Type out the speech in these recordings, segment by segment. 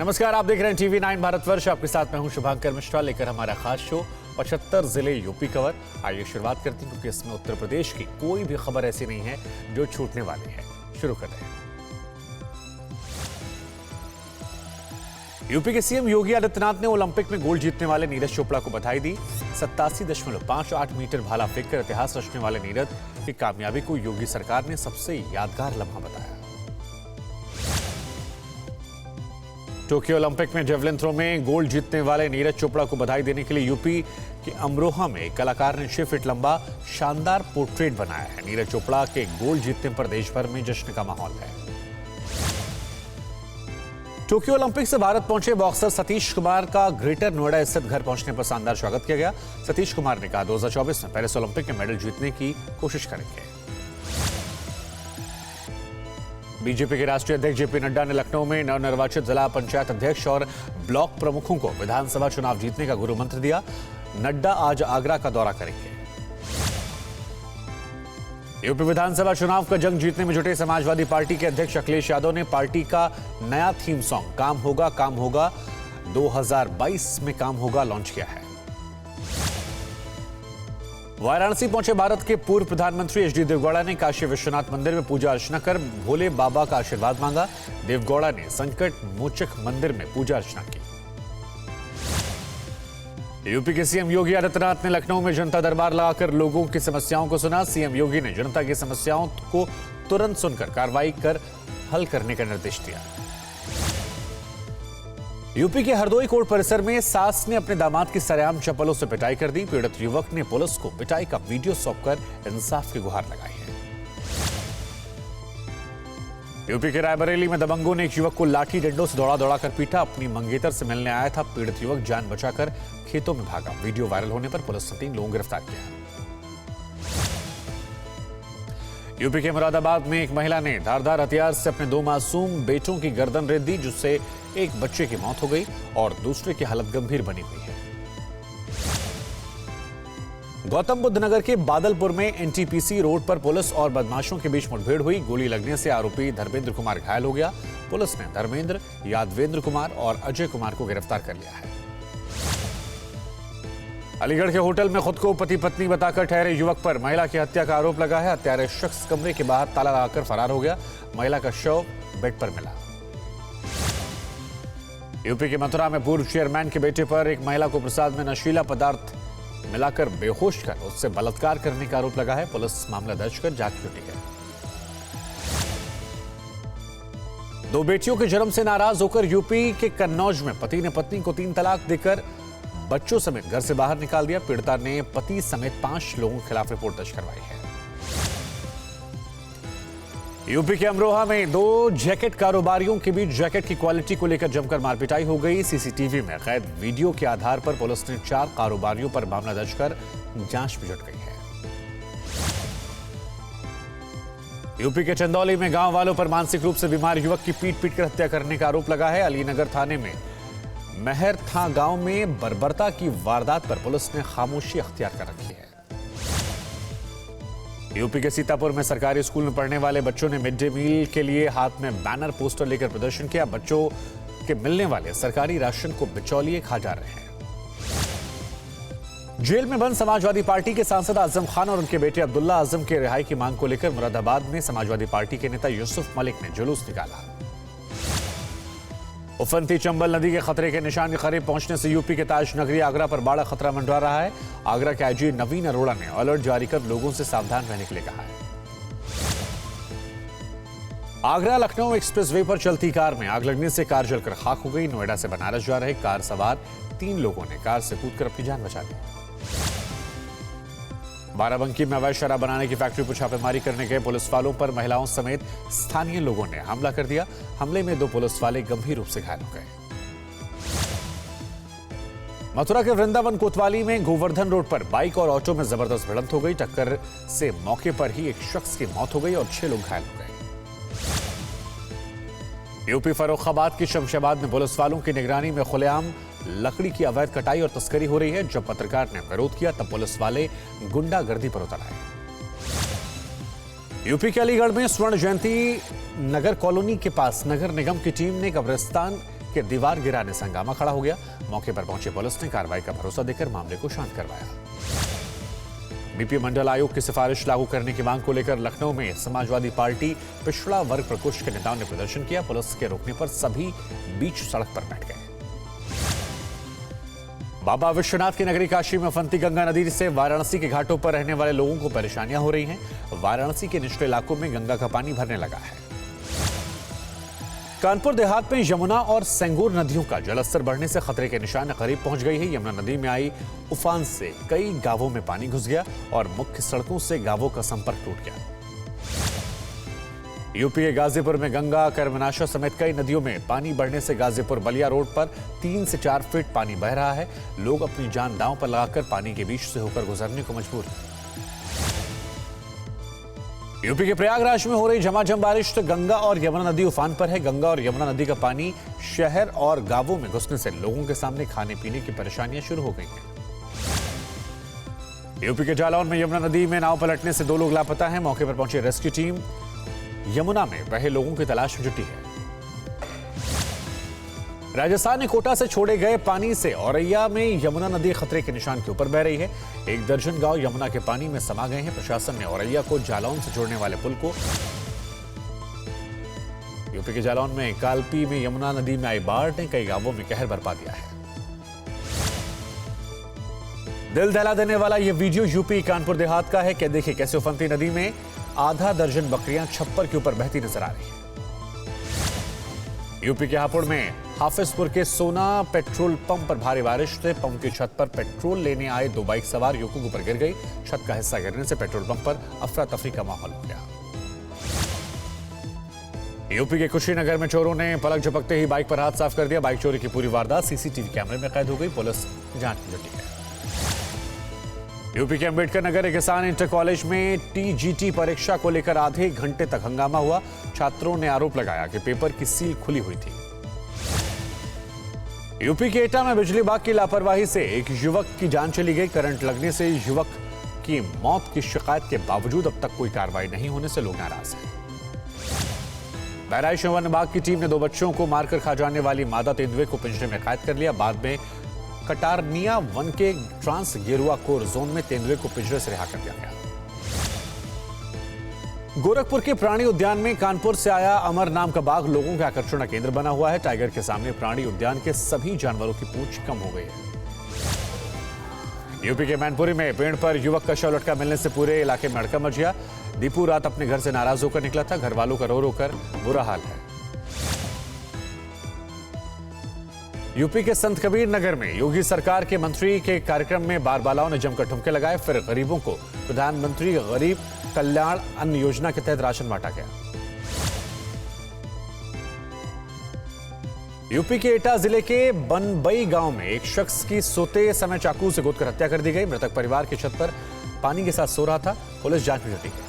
नमस्कार, आप देख रहे हैं TV9 भारतवर्ष। आपके साथ मैं हूं शुभांकर मिश्रा, लेकर हमारा खास शो 75 जिले यूपी कवर। आइए शुरुआत करते हैं, क्योंकि इसमें उत्तर प्रदेश की कोई भी खबर ऐसी नहीं है जो छूटने वाली है। शुरू कर रहे हैं। यूपी के सीएम योगी आदित्यनाथ ने ओलंपिक में गोल्ड जीतने वाले नीरज चोपड़ा को बधाई दी। 87.58 मीटर भाला फेंककर इतिहास रचने वाले नीरज की कामयाबी को योगी सरकार ने सबसे यादगार लम्हा बताया। टोक्यो ओलंपिक में जेवलिन थ्रो में गोल्ड जीतने वाले नीरज चोपड़ा को बधाई देने के लिए यूपी के अमरोहा में एक कलाकार ने 6 फीट लंबा शानदार पोर्ट्रेट बनाया है। नीरज चोपड़ा के गोल्ड जीतने पर देश भर में जश्न का माहौल है। टोक्यो ओलंपिक से भारत पहुंचे बॉक्सर सतीश कुमार का ग्रेटर नोएडा स्थित घर पहुंचने पर शानदार स्वागत किया गया। सतीश कुमार ने कहा 2024 में पेरिस ओलंपिक में मेडल जीतने की कोशिश करेंगे। बीजेपी के राष्ट्रीय अध्यक्ष जेपी नड्डा ने लखनऊ में नवनिर्वाचित जिला पंचायत अध्यक्ष और ब्लॉक प्रमुखों को विधानसभा चुनाव जीतने का गुरु मंत्र दिया। नड्डा आज आगरा का दौरा करेंगे। यूपी विधानसभा चुनाव का जंग जीतने में जुटे समाजवादी पार्टी के अध्यक्ष अखिलेश यादव ने पार्टी का नया थीम सॉन्ग काम होगा 2022 में काम होगा लॉन्च किया है। वाराणसी पहुंचे भारत के पूर्व प्रधानमंत्री एचडी देवगौड़ा ने काशी विश्वनाथ मंदिर में पूजा अर्चना कर भोले बाबा का आशीर्वाद मांगा। देवगौड़ा ने संकट मोचक मंदिर में पूजा अर्चना की। यूपी के सीएम योगी आदित्यनाथ ने लखनऊ में जनता दरबार लगाकर लोगों की समस्याओं को सुना। सीएम योगी ने जनता की समस्याओं को तुरंत सुनकर कार्रवाई कर हल करने का निर्देश दिया। यूपी के हरदोई कोर्ट परिसर में सास ने अपने दामाद की सरेआम चप्पलों से पिटाई कर दी। पीड़ित युवक ने पुलिस को पिटाई का वीडियो सौंपकर इंसाफ की गुहार लगाई है। यूपी के रायबरेली में दबंगों ने एक युवक को लाठी डंडों से दौड़ा कर पीटा। अपनी मंगेतर से मिलने आया था। पीड़ित युवक जान बचाकर खेतों में भागा। वीडियो वायरल होने पर पुलिस ने 3 लोगों को गिरफ्तार किया। यूपी के मुरादाबाद में एक महिला ने धारदार हथियार से अपने 2 मासूम बेटों की गर्दन रेत दी, जिससे एक बच्चे की मौत हो गई और दूसरे की हालत गंभीर बनी हुई है। गौतम बुद्ध नगर के बादलपुर में एनटीपीसी रोड पर पुलिस और बदमाशों के बीच मुठभेड़ हुई। गोली लगने से आरोपी धर्मेंद्र कुमार घायल हो गया। पुलिस ने धर्मेंद्र, यादवेंद्र कुमार और अजय कुमार को गिरफ्तार कर लिया है। अलीगढ़ के होटल में खुद को पति पत्नी बताकर ठहरे युवक पर महिला की हत्या का आरोप लगा है। हत्यारे शख्स कमरे के बाहर ताला लगाकर फरार हो गया। महिला का शव बेड पर मिला। यूपी के मथुरा में पूर्व चेयरमैन के बेटे पर एक महिला को प्रसाद में नशीला पदार्थ मिलाकर बेहोश कर उससे बलात्कार करने का आरोप लगा है। पुलिस मामला दर्ज कर जांच जुटी है। 2 बेटियों के जन्म से नाराज होकर यूपी के कन्नौज में पति ने पत्नी को 3 तलाक देकर बच्चों समेत घर से बाहर निकाल दिया। पीड़िता ने पति समेत 5 लोगों के खिलाफ रिपोर्ट दर्ज करवाई है। यूपी के अमरोहा में 2 जैकेट कारोबारियों के बीच जैकेट की क्वालिटी को लेकर जमकर मारपिटाई हो गई। सीसीटीवी में कैद वीडियो के आधार पर पुलिस ने 4 कारोबारियों पर मामला दर्ज कर जांच में जुट गई है। यूपी के चंदौली में गांव वालों पर मानसिक रूप से बीमार युवक की पीट कर हत्या करने का आरोप लगा है। अलीनगर थाने में महर था गांव में बर्बरता की वारदात पर पुलिस ने खामोशी अख्तियार कर रखी है। यूपी के सीतापुर में सरकारी स्कूल में पढ़ने वाले बच्चों ने मिड डे मील के लिए हाथ में बैनर पोस्टर लेकर प्रदर्शन किया। बच्चों के मिलने वाले सरकारी राशन को बिचौलिए खा जा रहे हैं। जेल में बंद समाजवादी पार्टी के सांसद आजम खान और उनके बेटे अब्दुल्ला आजम के रिहाई की मांग को लेकर मुरादाबाद में समाजवादी पार्टी के नेता यूसुफ मलिक ने जुलूस निकाला। उफनती चंबल नदी के खतरे के निशान के करीब पहुंचने से यूपी के ताज नगरी आगरा पर बड़ा खतरा मंडरा रहा है। आगरा के आईजी नवीन अरोड़ा ने अलर्ट जारी कर लोगों से सावधान रहने के लिए कहा है। आगरा लखनऊ एक्सप्रेसवे पर चलती कार में आग लगने से कार जलकर खाक हो गई। नोएडा से बनारस जा रहे कार सवार 3 लोगों ने कार से कूदकर अपनी जान बचा ली। बाराबंकी में अवैध शराब बनाने की फैक्ट्री पर छापेमारी करने गए पुलिस वालों पर महिलाओं समेत स्थानीय लोगों ने हमला कर दिया। हमले में 2 पुलिस वाले गंभीर रूप से घायल हो गए। मथुरा के वृंदावन कोतवाली में गोवर्धन रोड पर बाइक और ऑटो में जबरदस्त भिड़ंत हो गई। टक्कर से मौके पर ही एक शख्स की मौत हो गई और 6 लोग घायल हो गए। यूपी फर्रुखाबाद की शमशाबाद में पुलिस वालों की निगरानी में खुलेआम लकड़ी की अवैध कटाई और तस्करी हो रही है। जब पत्रकार ने विरोध किया तब पुलिस वाले गुंडागर्दी पर उतर आए। यूपी के अलीगढ़ में स्वर्ण जयंती नगर कॉलोनी के पास नगर निगम की टीम ने कब्रिस्तान के दीवार गिराने से हंगामा खड़ा हो गया। मौके पर पहुंची पुलिस ने कार्रवाई का भरोसा देकर मामले को शांत करवाया। बीपी मंडल आयोग की सिफारिश लागू करने की मांग को लेकर लखनऊ में समाजवादी पार्टी पिछड़ा वर्ग प्रकोष्ठ के नेताओं ने प्रदर्शन किया। पुलिस के रोकने पर सभी बीच सड़क पर बैठ गए। बाबा विश्वनाथ की नगरी काशी में उफनती गंगा नदी से वाराणसी के घाटों पर रहने वाले लोगों को परेशानियां हो रही हैं। वाराणसी के निचले इलाकों में गंगा का पानी भरने लगा है। कानपुर देहात में यमुना और सेंगूर नदियों का जलस्तर बढ़ने से खतरे के निशान के करीब पहुंच गई है। यमुना नदी में आई उफान से कई गांवों में पानी घुस गया और मुख्य सड़कों से गांवों का संपर्क टूट गया। यूपी के गाजीपुर में गंगा, कर्मनाशा समेत कई नदियों में पानी बढ़ने से गाजीपुर बलिया रोड पर 3 से 4 फीट पानी बह रहा है। लोग अपनी जान दांव पर लगाकर पानी के बीच से होकर गुजरने को मजबूर हैं। यूपी के प्रयागराज में हो रही झमाझम बारिश से गंगा और यमुना नदी उफान पर है। गंगा और यमुना नदी का पानी शहर और गांवों में घुसने से लोगों के सामने खाने पीने की परेशानियां शुरू हो गई हैं। यूपी के जालौन में यमुना नदी में नाव पलटने से 2 लोग लापता हैं। मौके पर पहुंची रेस्क्यू टीम यमुना में बहे लोगों की तलाश में जुटी है। राजस्थान में कोटा से छोड़े गए पानी से औरैया में यमुना नदी खतरे के निशान के ऊपर बह रही है। 1 दर्जन गांव यमुना के पानी में समा गए हैं। प्रशासन ने औरैया को जालौन से जोड़ने वाले पुल को यूपी के जालौन में कालपी में यमुना नदी में आई बाढ़ ने कई गांवों में कहर बरपा दिया है। दिल दहला देने वाला यह वीडियो यूपी कानपुर देहात का है। क्या देखिए कैसे उफनती नदी में आधा दर्जन बकरियां छप्पर के ऊपर बहती नजर आ रही है। यूपी के हापुड़ में हाफिजपुर के सोना पेट्रोल पंप पर भारी बारिश से पंप की छत पर पेट्रोल लेने आए 2 बाइक सवार युवकों के ऊपर गिर गई। छत का हिस्सा गिरने से पेट्रोल पंप पर अफरा तफरी का माहौल हो गया। यूपी के कुशीनगर में चोरों ने पलक झपकते ही बाइक पर हाथ साफ कर दिया। बाइक चोरी की पूरी वारदात सीसीटीवी कैमरे में कैद हो गई। पुलिस जांच में जुटी है। यूपी के अंबेडकर नगर किसान इंटर कॉलेज में टीजीटी परीक्षा को लेकर आधे घंटे तक हंगामा हुआ। छात्रों ने आरोप लगाया कि पेपर की सील खुली हुई थी। यूपी के एटा में बिजली विभाग की लापरवाही से एक युवक की जान चली गई। करंट लगने से युवक की मौत की शिकायत के बावजूद अब तक कोई कार्रवाई नहीं होने से लोग नाराज हैं। बहराइच में वन विभाग की टीम ने 2 बच्चों को मारकर खा जाने वाली मादा तेंदुए को पिंजरे में कैद कर लिया। बाद में कटारनिया वन के ट्रांस गेरुआ कोर जोन में तेंदुए को पिंजरे से रिहा कर दिया गया। गोरखपुर के प्राणी उद्यान में कानपुर से आया अमर नाम का बाघ लोगों के आकर्षण का केंद्र बना हुआ है। टाइगर के सामने प्राणी उद्यान के सभी जानवरों की पूंछ कम हो गई है। यूपी के मैनपुरी में पेड़ पर युवक का शव लटका मिलने से पूरे इलाके में हड़कंप मच गया। दीपू रात अपने घर से नाराज होकर निकला था। घर वालों का रो रो कर बुरा हाल है। यूपी के संत कबीर नगर में योगी सरकार के मंत्री के कार्यक्रम में बारबालाओं ने जमकर ठुमके लगाए। फिर गरीबों को प्रधानमंत्री गरीब कल्याण अन्न योजना के तहत राशन बांटा गया। यूपी के एटा जिले के बनबई गांव में एक शख्स की सोते समय चाकू से गोदकर हत्या कर दी गई। मृतक परिवार की छत पर पानी के साथ सो रहा था। पुलिस जांच में जुटी है।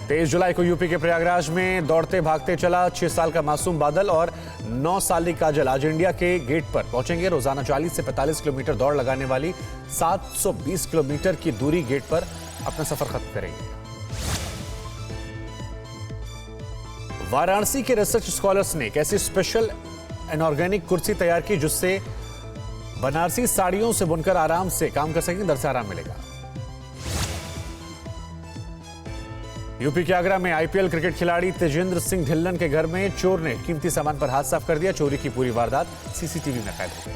23 जुलाई को यूपी के प्रयागराज में दौड़ते भागते चला 6 साल का मासूम बादल और 9 साल काजल आज इंडिया के गेट पर पहुंचेंगे। रोजाना 40 से 45 किलोमीटर दौड़ लगाने वाली 720 किलोमीटर की दूरी गेट पर अपना सफर खत्म करेंगे। वाराणसी के रिसर्च स्कॉलर्स ने एक ऐसी स्पेशल इनऑर्गेनिक कुर्सी तैयार की जिससे बनारसी साड़ियों से बुनकर आराम से काम कर सकेंगे। दर से आराम मिलेगा। यूपी के आगरा में आईपीएल क्रिकेट खिलाड़ी तेजेंद्र सिंह ढिल्लन के घर में चोर ने कीमती सामान पर हाथ साफ कर दिया। चोरी की पूरी वारदात सीसीटीवी में कैद हो गई।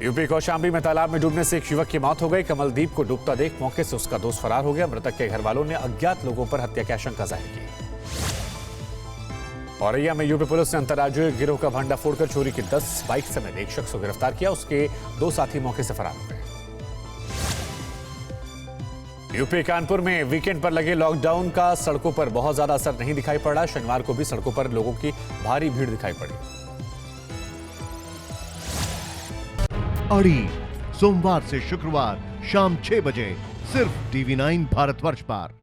यूपी कौशाम्बी में तालाब में डूबने से एक युवक की मौत हो गई। कमलदीप को डूबता देख मौके से उसका दोस्त फरार हो गया। मृतक के घर वालों ने अज्ञात लोगों पर हत्या की आशंका जाहिर की। औरैया में यूपी पुलिस ने अंतर्राज्यीय गिरोह का भंडा फोड़कर चोरी की 10 बाइक समेत एक शख्स को गिरफ्तार किया। उसके 2 साथी मौके से फरार हो गए। यूपी कानपुर में वीकेंड पर लगे लॉकडाउन का सड़कों पर बहुत ज्यादा असर नहीं दिखाई पड़ा। शनिवार को भी सड़कों पर लोगों की भारी भीड़ दिखाई पड़ी। अड़ी सोमवार से शुक्रवार शाम 6 बजे सिर्फ TV9 भारतवर्ष पर।